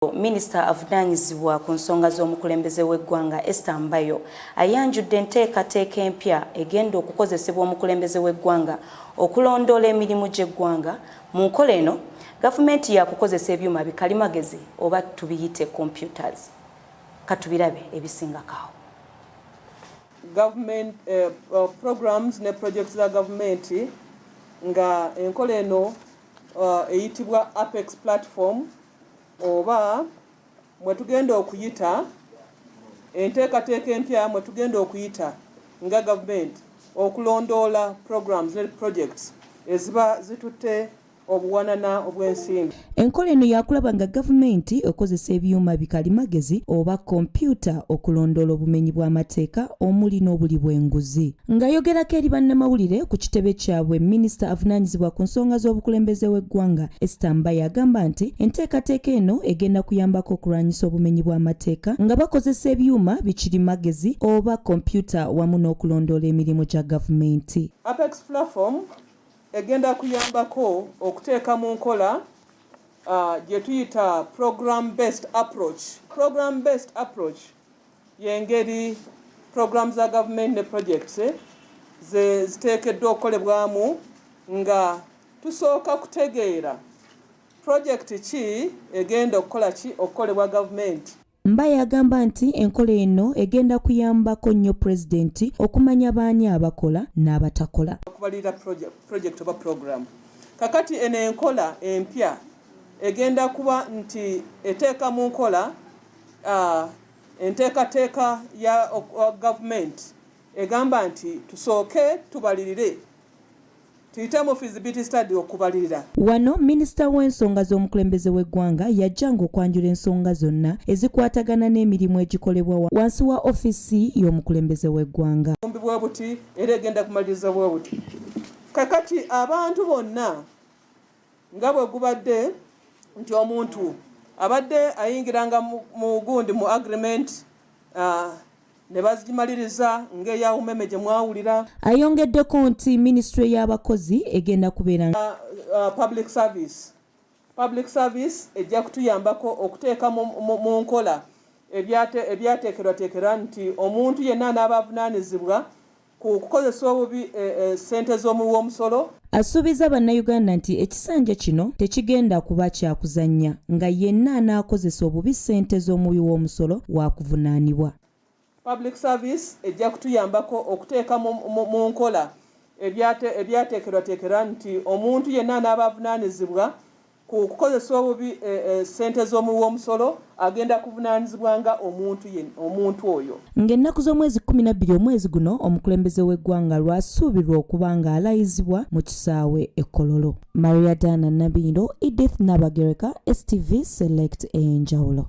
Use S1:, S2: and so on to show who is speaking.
S1: Minisita avunaanyizibwa ku nsonga z'omukulembeze w'eggwanga Ester Mbayo ayanjudde enteekateeka empya egenda okukozesebwa omukulembeze w'eggwanga okulondoola emirimu gy'eggwanga. Mu nkola eno gavumenti yakukozesa ebyuma bikalimagezi oba tubiyite computers. Katubirabe ebisingakaawo.
S2: Government programs ne projects za gavumenti nga enkola eno eyitibwa Apex platform oba mwe tugenda okuyita enteekateeka empya mwe tugenda okuyita nga government okulondoola programs ne projects eziba zitutte obuwanana obw'ensimbi.
S1: Enkola eno yakulaba nga gavumenti ekozesa ebyuma bikalimagezi oba kompyuta okulondoola obumenyi bw'amateeka omuli n'obuli bw'enguzi. Ng'ayogerako eri bannamawulire ku kitebe kyabwe, minisita avunaanyizibwa ku nsonga z'obukulembeze w'eggwanga Ester Mbayo agamba nti enteekateeka eno egenda kuyambako okulwanyisa obumenyi bw'amateeka nga bakozesa ebyuma bikirimagezi oba kompyuta wamu n'okulondoola emirimu gya gavumenti.
S2: Apex platform egenda kuyambako okuteeka mu nkola gye tuyita program based approach. Program based approach y'engeri program za government ne projects ziteekeddwa okukolebwamu nga tusooka kutegeera project ki egenda okukolebwa government.
S1: Mbayo agamba nti enkola eno egenda kuyambako nnyo pulezidenti okumanya baani abakola n'abatakola.
S2: Okubalira project oba program. Kakati eno enkola empya egenda kuba nti eteeka mu nkola enteekateeka ya government egamba nti tusooke tubalirire. Tuyite mu feasibility study okubalirira.
S1: Wano minisita w'ensonga z'omukulembeze w'eggwanga yajjanga okwanjula ensonga zonna ezikwatagana n'emirimu egikolebwa wansi wa ofisi y'omukulembeze w'eggwanga.
S2: Bwe buti era egenda kumaliriza bwe buti. Kakati abantu bonna nga bwe gubadde nti omuntu abadde ayingiranga mu gundi mu agreement ne bazimaliriza ng'eyawumeme gye mwawulira.
S1: Ayongeddeko nti minisitule y'abakozi egenda kubeera
S2: public service ejja kutuyambako okuteeka mu nkola ebyateekerwateekera nti omuntu yenna anaaba avunaanyizibwa ku kukozesa obubi ssente z'omuwi w'omusolo.
S1: Asuubiza bannayuganda nti ekisanja kino tekigenda kuba kyakuzannya nga yenna anaakozesa obubi ssente z'omuwi w'omusolo waakuvunaanibwa.
S2: Public service ejja kutuyambako okuteeka mu nkola ebyateekerwateekera nti omuntu yenna anaaba avunaanyizibwa ku kukozesa obubi ssente z'omuwi w'omusolo agenda kuvunaanyizibwa nga omuntu oyo.
S1: Ng'ennaku z'omwezi 12 omwezi guno omukulembeze w'eggwanga lwasuubirwa okuba ng'alayizibwa mu kisaawe e Kololo. Maria Dana Nabindo, Edith Nabagereka, STV Select Eyenjawulo.